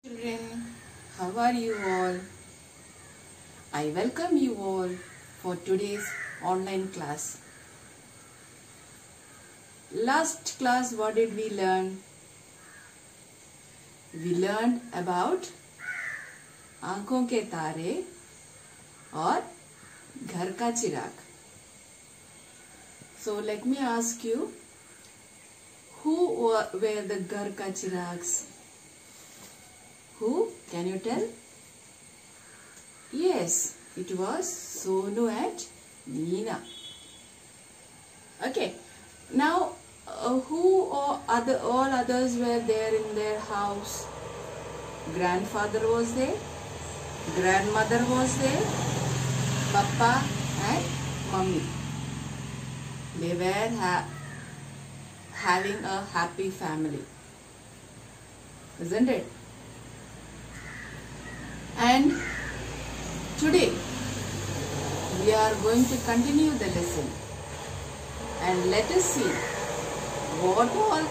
Children, how are you all? I welcome you all for today's online class. Last class, what did we learn? We learned about आंखों के तारे और घर का चिराग. So let me ask you, who were the घर का चिराग्स? Who? Can you tell? Yes, it was Sonu and Meena. Okay. Now, who or all others were there in their house? Grandfather was there, grandmother was there, Papa and Mummy. They were having a happy family, isn't it? And today we are going to continue the lesson and let us see what all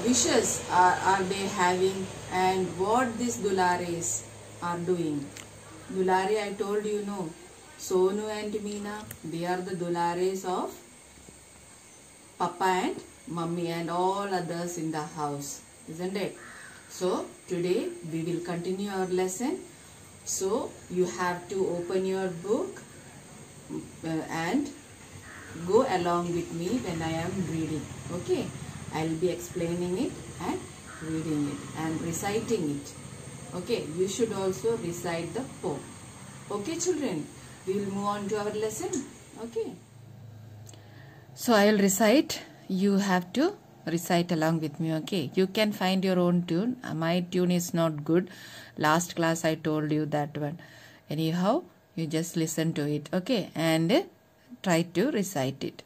wishes are they having and what these Dulares are doing. Dulare, I told you, no. Sonu and Meena, they are the Dulares of Papa and Mummy and all others in the house, isn't it? So today we will continue our lesson. So you have to open your book and go along with me when I am reading. Okay, I will be explaining it and reading it and reciting it. Okay, you should also recite the poem. Okay children, we will move on to our lesson. Okay, so I will recite. You have to recite along with me. Okay, you can find your own tune. My tune is not good. Last class I told you that one. Anyhow, you just listen to it. Okay, and try to recite it.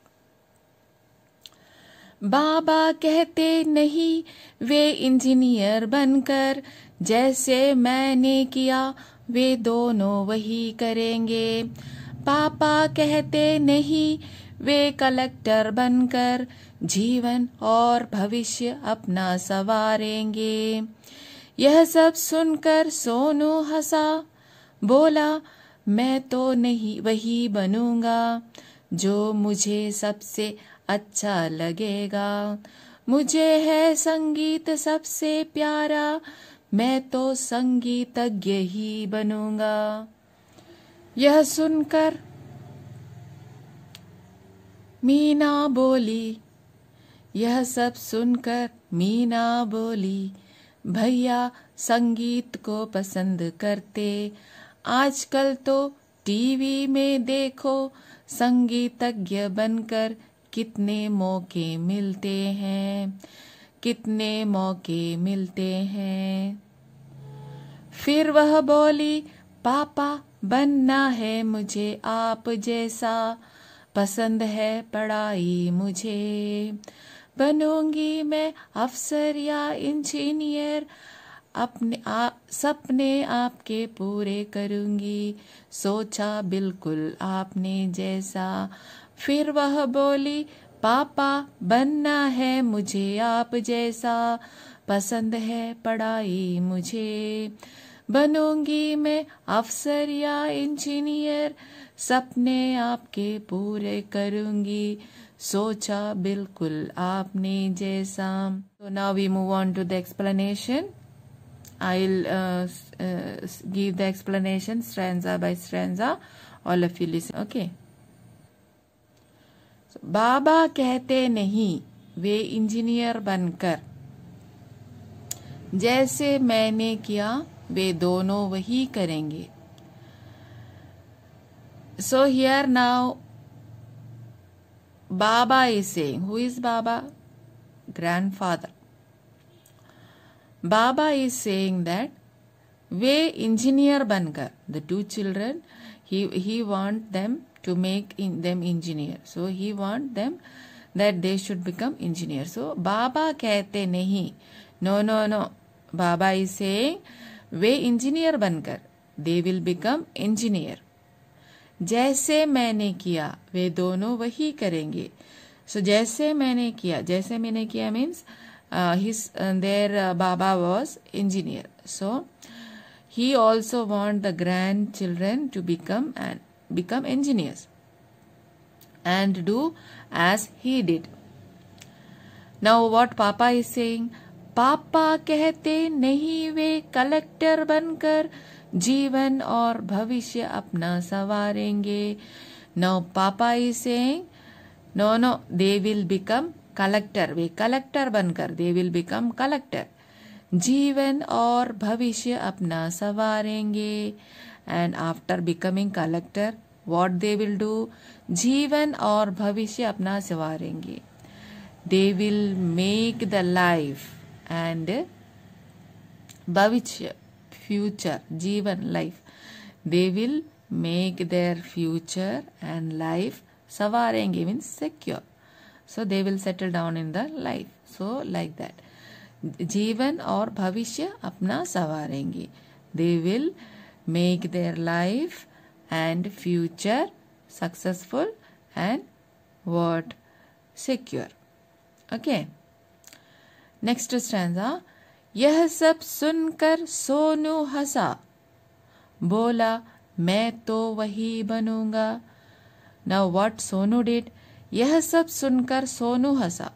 बाबा कहते नहीं वे engineer बनकर, जैसे मैंने किया वे दोनों वही करेंगे. पापा कहते नहीं वे कलेक्टर बनकर, जीवन और भविष्य अपना संवारेंगे. यह सब सुनकर सोनू हंसा, बोला मैं तो नहीं वही बनूंगा जो मुझे सबसे अच्छा लगेगा. मुझे है संगीत सबसे प्यारा, मैं तो संगीतज्ञ ही बनूंगा. यह सुनकर मीना बोली, यह सब सुनकर मीना बोली, भैया संगीत को पसंद करते, आजकल तो टीवी में देखो संगीतज्ञ बनकर कितने मौके मिलते हैं, कितने मौके मिलते हैं. फिर वह बोली, पापा बनना है मुझे आप जैसा, पसंद है पढ़ाई मुझे, बनूंगी मैं अफसर या इंजीनियर, अपने सपने आपके पूरे करूंगी, सोचा बिल्कुल आपने जैसा. फिर वह बोली, पापा बनना है मुझे आप जैसा, पसंद है पढ़ाई मुझे, बनूंगी मैं अफसर या इंजीनियर, सपने आपके पूरे करूंगी, सोचा बिल्कुल आपने जैसा. So now we move on to the explanation. I'll give the explanation stanza by stanza. All of you listen. Okay. So, बाबा कहते नहीं वे इंजीनियर बनकर, जैसे मैंने किया वे दोनों वही करेंगे. So here now Baba is saying, who is Baba? Grandfather. Baba is saying that way engineer बनकर, the two children, he want them to make them engineer. So he want them that they should become engineer. So Baba कहते नहीं, no. Baba is saying way engineer बनकर, they will become engineer. जैसे मैंने किया वे दोनों वही करेंगे. So जैसे मैंने किया means their Baba was engineer. So he also want the grandchildren to become engineers and do as he did. Now what Papa is saying? पापा कहते नहीं वे कलेक्टर बनकर जीवन और भविष्य अपना संवारेंगे. Now Papa is saying, no, they will become collector. Way collector बनकर they will become collector. जीवन और भविष्य अपना संवारेंगे. And after becoming collector, what they will do? जीवन और भविष्य अपना संवारेंगे. They will make the life and bhavishya, future, जीवन, life. They will make their future and life savarenge means secure. So they will settle down in the life. So like that. जीवन और भविष्य अपना सवारेंगे. They will make their life and future successful and what? Secure. Okay. Next stanza. यह सब सुनकर सोनू हंसा, बोला मैं तो वही बनूंगा. Now what Sonu did? यह सब सुनकर सोनू हंसा.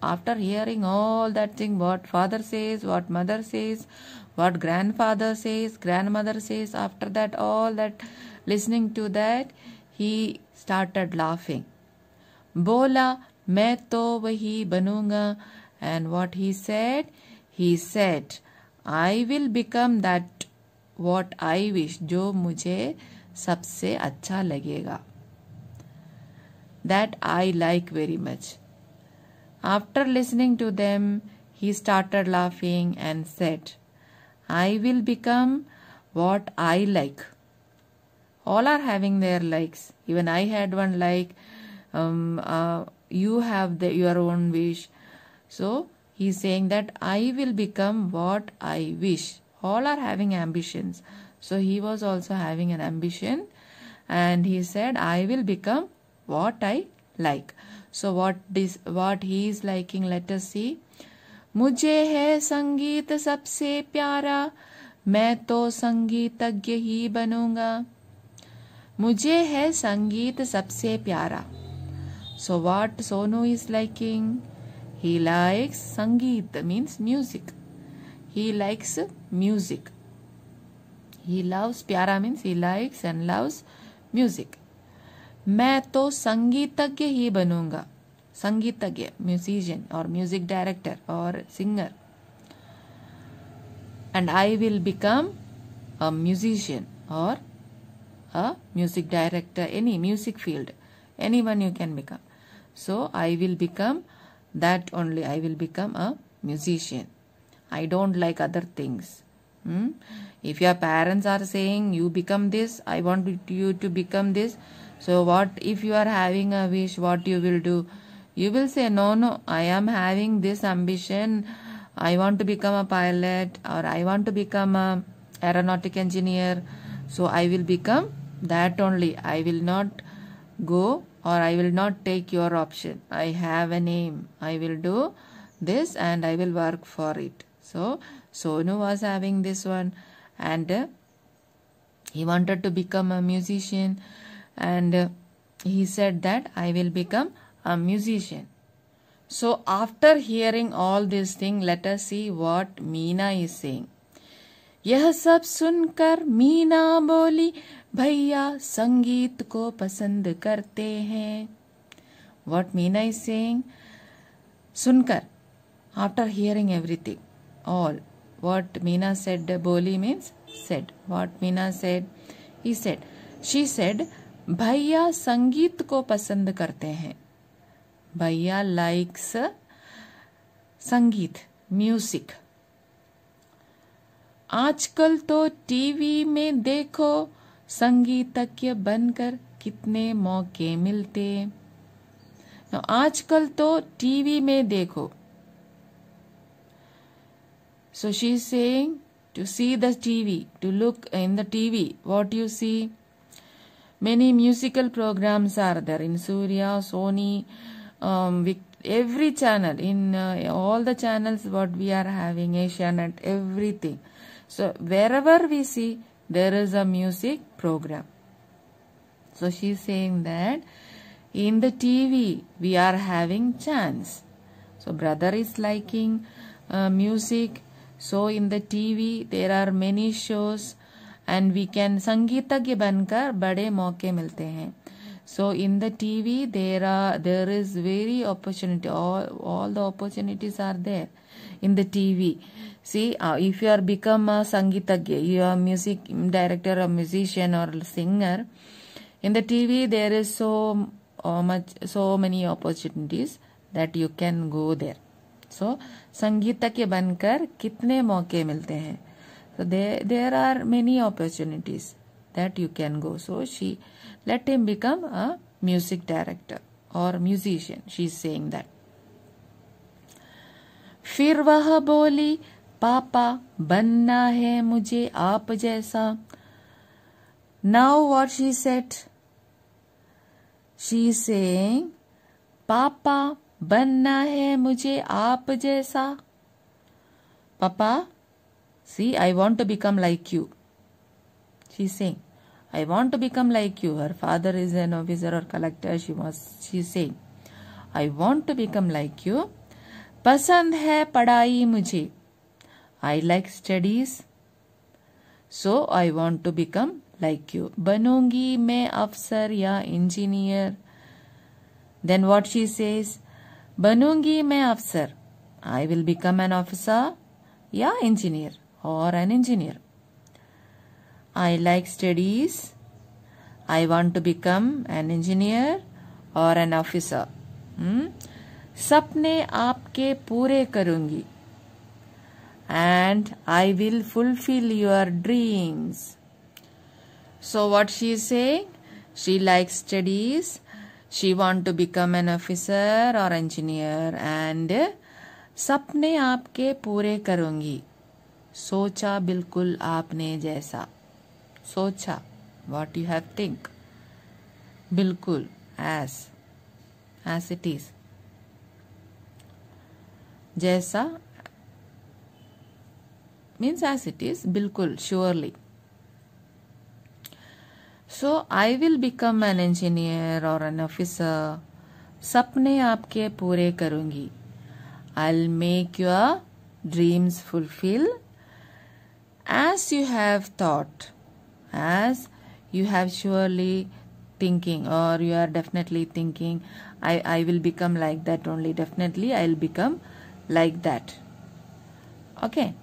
After hearing all that thing, what father says, what mother says, what grandfather says, grandmother says, after that all that listening to that, he started laughing. बोला मैं तो वही बनूंगा. And what he said? He said, I will become that what I wish, जो मुझे सबसे अच्छा लगेगा. That I like very much. After listening to them, he started laughing and said, I will become what I like. All are having their likes. Even I had one like. You have your own wish. So he is saying that I will become what I wish. All are having ambitions. So he was also having an ambition, and he said, I will become what I like. So what he is liking, let us see. मुझे है संगीत सबसे प्यारा, मैं तो संगीतज्ञ ही बनूंगा. मुझे है संगीत सबसे प्यारा. So what Sonu is liking? He likes Sangeet, means music. He likes music. He loves, प्यारा means he likes and loves music. मैं तो संगीतज्ञ ही बनूंगा. संगीतज्ञ, musician or music director or singer. And I will become a musician or a music director, any music field. Anyone you can become. So I will become that only. I will become a musician. I don't like other things. If your parents are saying you become this, I want you to become this. So what if you are having a wish, what you will do? You will say, no, I am having this ambition. I want to become a pilot, or I want to become a aeronautic engineer. So I will become that only. I will not go, or I will not take your option. I have an aim. I will do this and I will work for it. So Sonu was having this one, and he wanted to become a musician, and he said that I will become a musician. So after hearing all these things, let us see what Meena is saying. यह सब सुनकर मीना बोली, भैया संगीत को पसंद करते हैं. What Meena is saying? सुनकर, after hearing everything, all. What Meena said, बोली means said. What Meena said? He said. She said, भैया संगीत को पसंद करते हैं. भैया likes संगीत, music. आजकल तो टीवी में देखो संगीतज्ञ बनकर कितने मौके मिलते. आजकल तो टीवी में देखो. So she is saying to see the TV, to look in the TV. What you see? Many musical programs are there in Surya, Sony, every channel, in all the channels what we are having, Asianet, everything. So wherever we see, there is a music program. So she is saying that in the TV we are having chants. So brother is liking music. So in the TV there are many shows and we can संगीतज्ञ बनकर बड़े मौके मिलते हैं. So in the TV there is very opportunity. All the opportunities are there in the TV. See, if you are become a संगीतज्ञ, you are music director or musician or singer, in the TV there is so many opportunities that you can go there. So संगीतज्ञ बनकर कितने मौके मिलते हैं. So there are many opportunities that you can go. So she let him become a music director or musician. She is saying that. फिर वह बोली, पापा बनना है मुझे आप जैसा. Now what she said? She is saying, पापा बनना है मुझे आप जैसा. Papa, see, I want to become like you. She is saying, I want to become like you. Her father is an officer or collector. She is saying, I want to become like you. पसंद है पढ़ाई मुझे. I like studies. So I want to become like you. बनूंगी मैं अफसर या engineer. Then what she says? बनूंगी मैं अफसर. I will become an officer या engineer or an engineer. I like studies. I want to become an engineer or an officer. सपने आपके पूरे करूंगी. And I will fulfill your dreams. So what she is saying? She likes studies. She want to become an officer or engineer. And सपने आपके पूरे करूंगी. सोचा बिल्कुल आपने जैसा. सोचा, what you have think. बिल्कुल, as it is. जैसा means as it is, बिल्कुल, surely. So I will become an engineer or an officer. सपने आपके पूरे करूंगी. I'll make your dreams fulfill as you have thought, as you have surely thinking, or you are definitely thinking, I will become like that only. Definitely I'll become like that. Okay.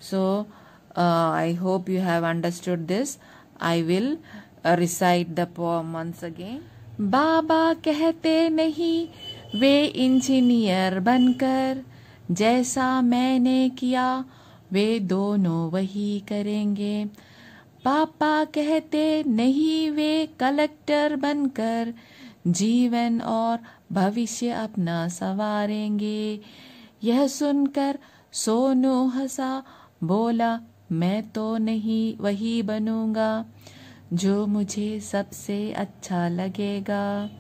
So I hope you have understood this. I will recite the poem once again. बाबा कहते नहीं वे engineer बनकर, जैसा मैंने किया वे दोनों वही करेंगे. पापा कहते नहीं वे कलेक्टर बनकर, जीवन और भविष्य अपना संवारेंगे. यह सुनकर सोनू हंसा, बोला मैं तो नहीं वही बनूंगा जो मुझे सबसे अच्छा लगेगा.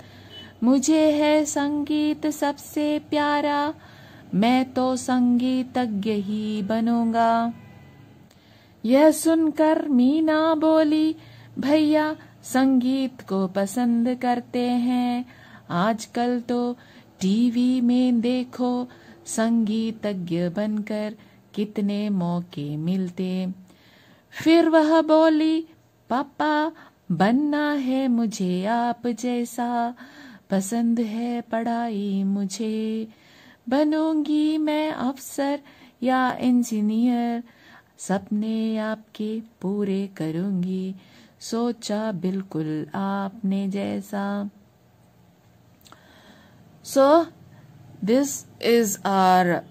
मुझे है संगीत सबसे प्यारा, मैं तो संगीतज्ञ ही बनूंगा. यह सुनकर मीना बोली, भैया संगीत को पसंद करते हैं. आजकल तो टीवी में देखो संगीतज्ञ बनकर कितने मौके मिलते. फिर वह बोली, पापा बनना है मुझे आप जैसा. पसंद है पढ़ाई मुझे. बनूंगी मैं अफसर या इंजीनियर. सपने आपके पूरे करूंगी. सोचा बिल्कुल आपने जैसा. So this is our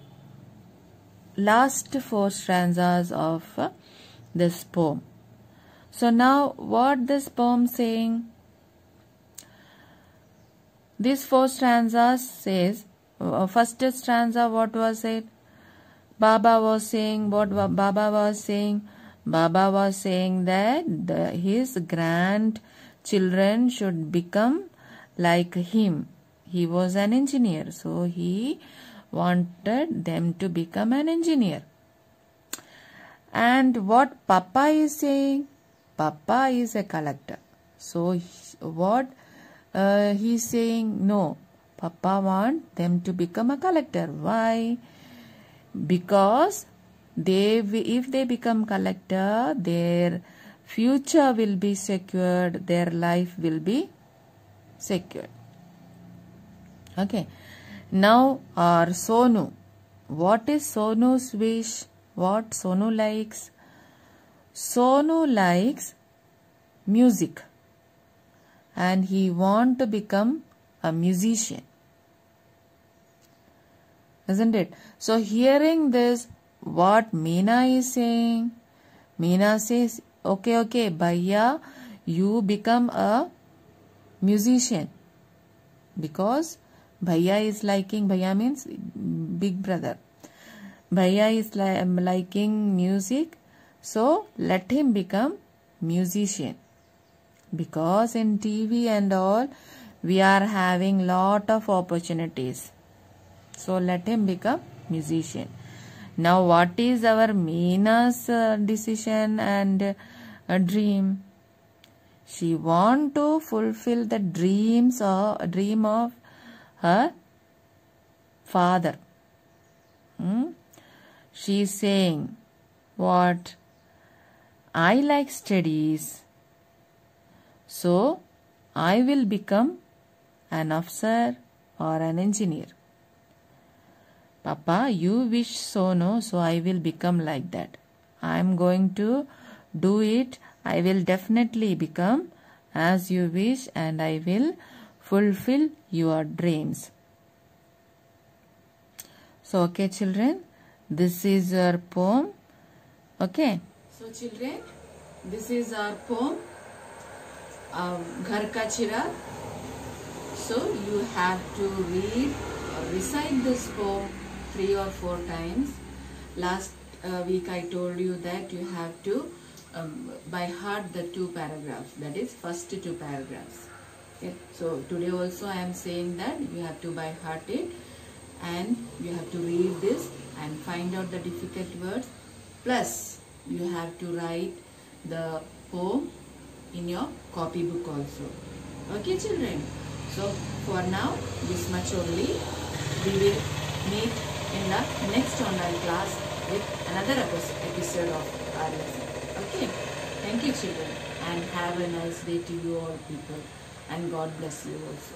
last 4 stanzas of this poem. So now what this poem saying? These 4 stanzas says, first stanza what was it? Baba was saying what Baba was saying. Baba was saying that his grandchildren should become like him. he was an engineer. So he wanted them to become an engineer. And what Papa is saying? Papa is a collector. So what he's saying? No, Papa want them to become a collector. Why? Because if they become collector, their future will be secured, their life will be secured. Okay. Now our Sonu. What is Sonu's wish? What Sonu likes? Sonu likes music and he want to become a musician. Isn't it? So hearing this, what Meena is saying? Meena says, okay, Bhaiya, you become a musician. Because Bhaiya is liking, Bhaiya means big brother. Bhaiya is liking music, so let him become musician. Because in TV and all, we are having lot of opportunities. So let him become musician. Now what is our Meena's decision and dream? She want to fulfill the dream of her father. She is saying, what? I like studies, so I will become an officer or an engineer. Papa, you wish so, no, so I will become like that. I am going to do it. I will definitely become as you wish and I will fulfill your dreams. So, okay, children, this is our poem. Okay. So, children, this is our poem, Ghar Ka Chirag. So, you have to read or recite this poem 3 or 4 times. Last week I told you that you have to by heart the 2 paragraphs, that is first 2 paragraphs. Okay. So today also I am saying that you have to by heart it and you have to read this and find out the difficult words, plus you have to write the poem in your copybook also. Okay, children? So for now this much only. We will meet in the next online class with another episode of our lesson. Okay. Thank you, children, and have a nice day to you all people, and God bless you also.